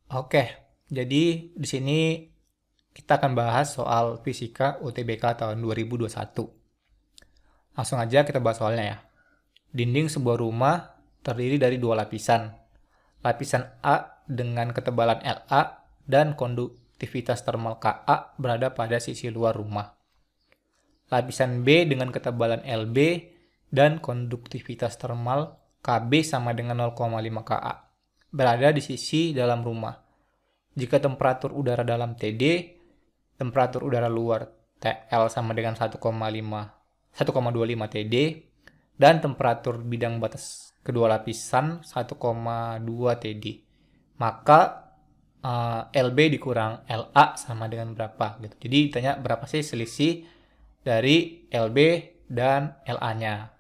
Oke, jadi di sini kita akan bahas soal fisika UTBK tahun 2021. Langsung aja kita bahas soalnya ya. Dinding sebuah rumah terdiri dari dua lapisan. Lapisan A dengan ketebalan La dan konduktivitas termal Ka berada pada sisi luar rumah. Lapisan B dengan ketebalan Lb dan konduktivitas termal Kb sama dengan 0,5 Ka berada di sisi dalam rumah. Jika temperatur udara dalam TD, temperatur udara luar TL sama dengan 1,25 TD, dan temperatur bidang batas kedua lapisan 1,2 TD. Maka LB dikurang LA sama dengan berapa gitu. Jadi ditanya berapa sih selisih dari LB dan LA-nya.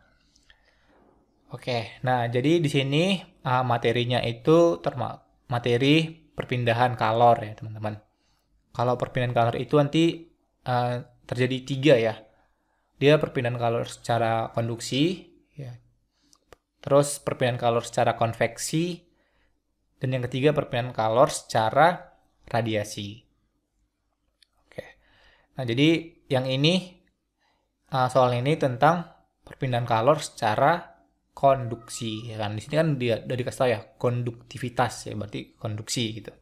Oke, nah jadi di sini materinya itu materi perpindahan kalor ya teman-teman. Kalau perpindahan kalor itu nanti terjadi tiga ya. Dia perpindahan kalor secara konduksi, ya. Terus perpindahan kalor secara konveksi, dan yang ketiga perpindahan kalor secara radiasi. Oke. Nah jadi yang ini soal ini tentang perpindahan kalor secara konduksi ya kan. Di sini kan dia dari dikasih tahu ya konduktivitas ya berarti konduksi gitu.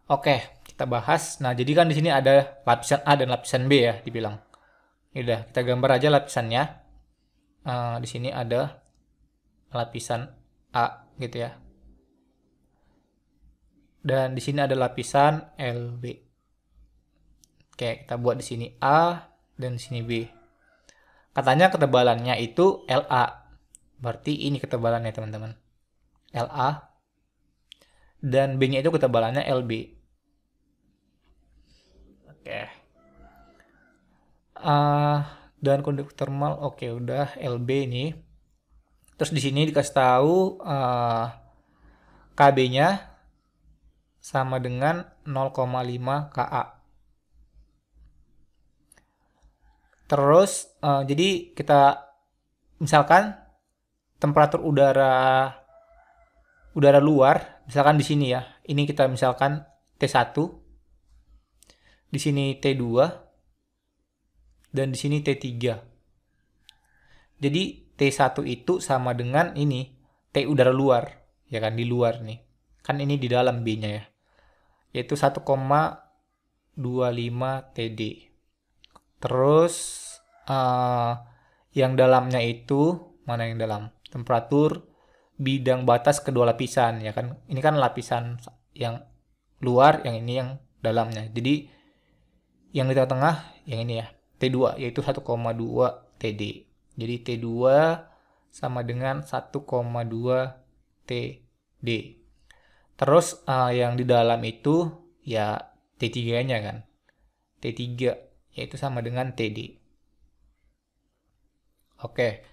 Oke, kita bahas. Nah, jadi kan di sini ada lapisan A dan lapisan B ya dibilang. Ya udah, kita gambar aja lapisannya. Di sini ada lapisan A gitu ya. Dan di sini ada lapisan LB. Oke, kita buat di sini A dan di sini B. Katanya ketebalannya itu LA. Berarti ini ketebalannya teman-teman. LA dan B-nya itu ketebalannya LB. Oke. Dan konduktor termal oke udah LB ini. Terus di sini dikasih tahu KB-nya sama dengan 0,5 Ka. Terus jadi kita misalkan temperatur udara luar, misalkan di sini ya. Ini kita misalkan T1, di sini T2 dan di sini T3. Jadi T1 itu sama dengan ini T udara luar, ya kan di luar nih. Kan ini di dalam B-nya ya. Yaitu 1,25 TD. Terus yang dalamnya itu mana yang dalam? Temperatur bidang batas kedua lapisan ya kan. Ini kan lapisan yang luar, yang ini yang dalamnya. Jadi yang di tengah-tengah yang ini ya. T2 yaitu 1,2 TD. Jadi T2 sama dengan 1,2 TD. Terus yang di dalam itu ya T3-nya kan. T3 yaitu sama dengan TD. Oke.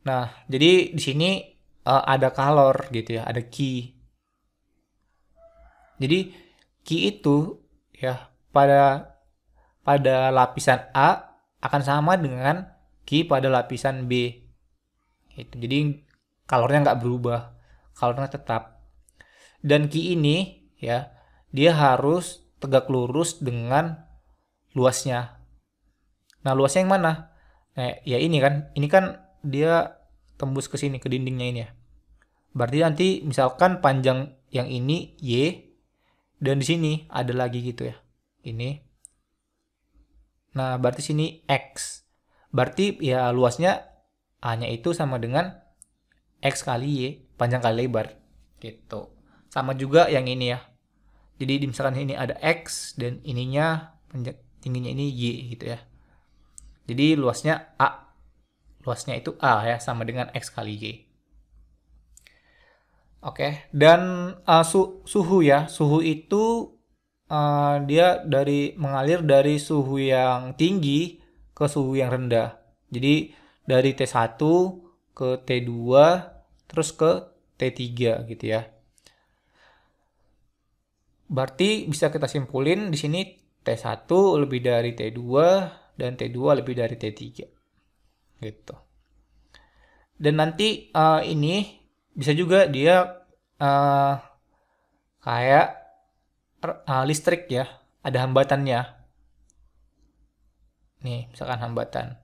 Nah, jadi di sini ada kalor gitu ya, ada Q. Jadi Q itu ya pada lapisan A akan sama dengan Q pada lapisan B. Gitu. Jadi kalornya nggak berubah, kalornya tetap. Dan Q ini ya dia harus tegak lurus dengan luasnya. Nah luasnya yang mana? Nah, ya ini kan dia tembus ke sini ke dindingnya ini ya. Berarti nanti misalkan panjang yang ini Y dan di sini ada lagi gitu ya. Ini. Nah, berarti sini X. Berarti ya luasnya A-nya itu sama dengan X kali Y, panjang kali lebar. Gitu. Sama juga yang ini ya. Jadi misalkan ini ada X dan ininya tingginya ini Y gitu ya. Jadi luasnya A. Luasnya itu A ya sama dengan X kali Y. Oke, dan suhu ya. Suhu itu dia mengalir dari suhu yang tinggi ke suhu yang rendah. Jadi dari T1 ke T2 terus ke T3 gitu ya. Berarti bisa kita simpulin di sini T1 lebih dari T2 dan T2 lebih dari T3. Gitu. Dan nanti ini bisa juga dia Kayak listrik ya, ada hambatannya. Nih, misalkan hambatan.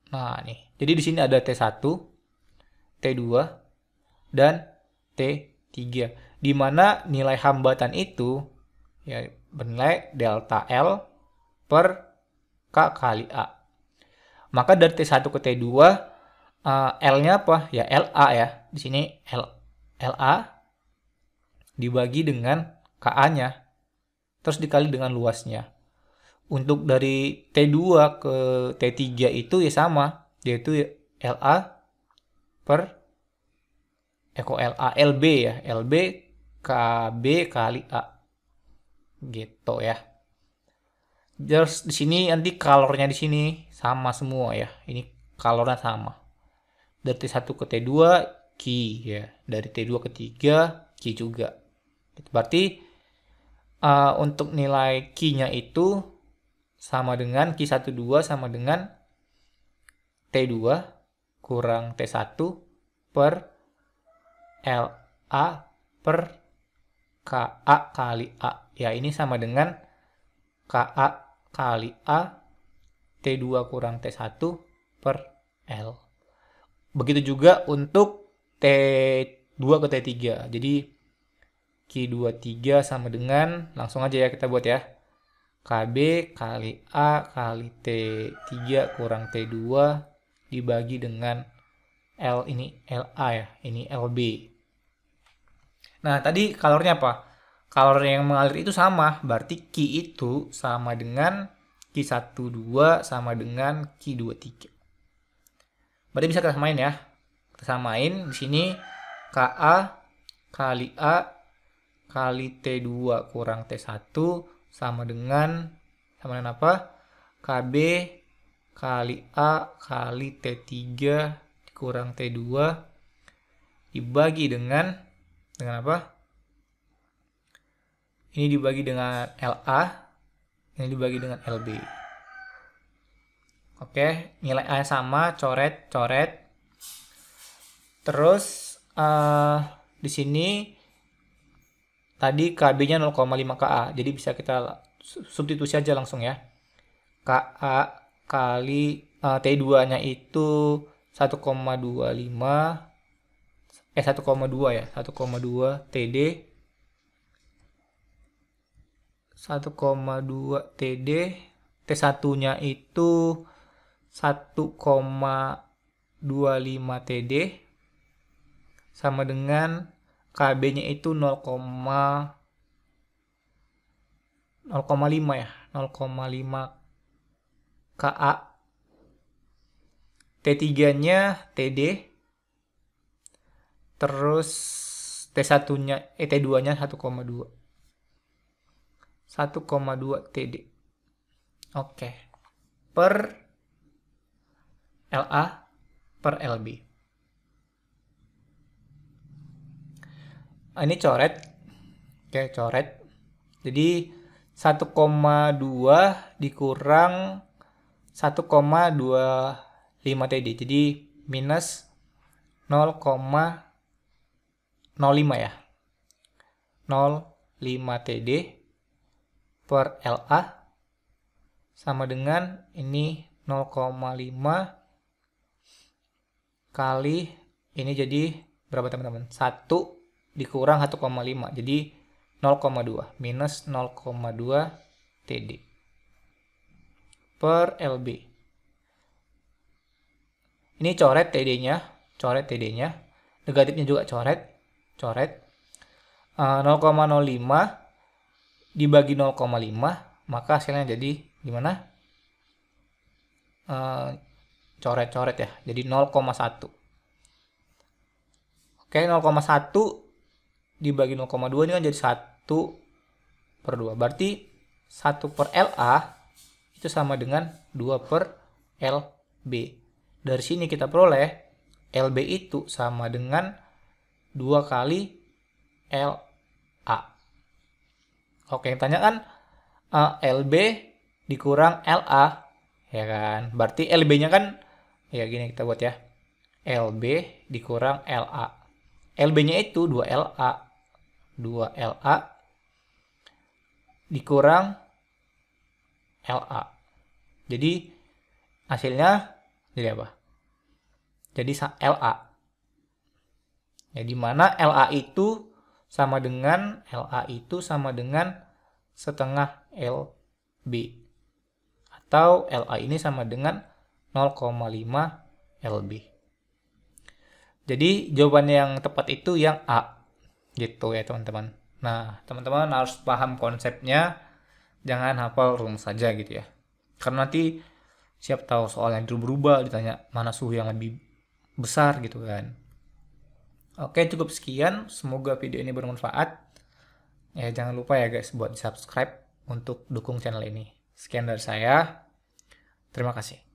Nah, nih. Jadi di sini ada T1, T2, dan T3. Di mana nilai hambatan itu ya bernilai delta L per K kali A. Maka dari T1 ke T2 L-nya apa? Ya LA ya. Di sini LA dibagi dengan KA-nya. Terus dikali dengan luasnya. Untuk dari T2 ke T3 itu ya sama. Yaitu LA per LA LB ya. LB KB kali A. Gitu ya. Terus di sini nanti kalornya di sini sama semua ya. Ini kalornya sama. Dari T1 ke T2 Q ya. Dari T2 ke T3 Q juga. Berarti untuk nilai Q-nya itu sama dengan Q12 sama dengan T2 kurang T1 per LA per KA kali A. Ya ini sama dengan KA kali A T2 kurang T1 per L. Begitu juga untuk T2 ke T3. Jadi Q23 sama dengan, langsung aja ya kita buat ya. KB kali A kali T3 kurang T2 dibagi dengan L ini LA ya, ini LB. Nah, tadi kalornya apa? Kalor yang mengalir itu sama, berarti Q itu sama dengan Q12 sama dengan Q23. Berarti bisa kita samain ya. Kita samain di sini KA kali A kali T2 kurang T1 sama dengan apa? KB kali A kali T3 kurang T2 dibagi dengan apa? Ini dibagi dengan LA, ini dibagi dengan LB. Oke, nilai A sama, coret. Terus di sini tadi KB-nya 0,5 KA, jadi bisa kita substitusi aja langsung ya. KA kali T2-nya itu 1,25 1,2 ya, 1,2 TD 1,2 TD, T1-nya itu 1,25 TD sama dengan KB-nya itu 0,5 ya, 0,5 KA. T3-nya TD, terus T1-nya T2-nya 1,2 TD. Oke. Per LA per LB. Ini coret. Oke, coret. Jadi 1,2 dikurang 1,25 TD. Jadi minus 0,05 ya. 0,5 TD per LA sama dengan ini 0,5 kali ini jadi berapa teman-teman? 1 dikurang 1,5 jadi 0,2 minus 0,2 TD per LB. Ini coret TD-nya, negatifnya juga coret. 0,05 dibagi 0,5 maka hasilnya jadi gimana? Coret ya, jadi 0,1. Oke, 0,1 dibagi 0,2 ini kan jadi 1/2. Berarti 1 per LA itu sama dengan 2 per LB. Dari sini kita peroleh LB itu sama dengan 2 kali LA. Oke, yang tanya kan LB dikurang LA, ya kan? Berarti LB-nya kan, ya gini kita buat ya. LB dikurang LA. LB-nya itu 2LA. 2LA dikurang LA. Jadi hasilnya jadi apa? Jadi LA. Jadi mana LA itu sama dengan setengah LB. Atau LA ini sama dengan 0,5 LB. Jadi jawaban yang tepat itu yang A. Gitu ya teman-teman. Nah, teman-teman harus paham konsepnya. Jangan hafal rumus saja gitu ya. Karena nanti siap tahu soalnya berubah, ditanya mana suhu yang lebih besar gitu kan. Oke, cukup sekian. Semoga video ini bermanfaat. Ya, jangan lupa ya guys buat subscribe untuk dukung channel ini. Sekian dari saya. Terima kasih.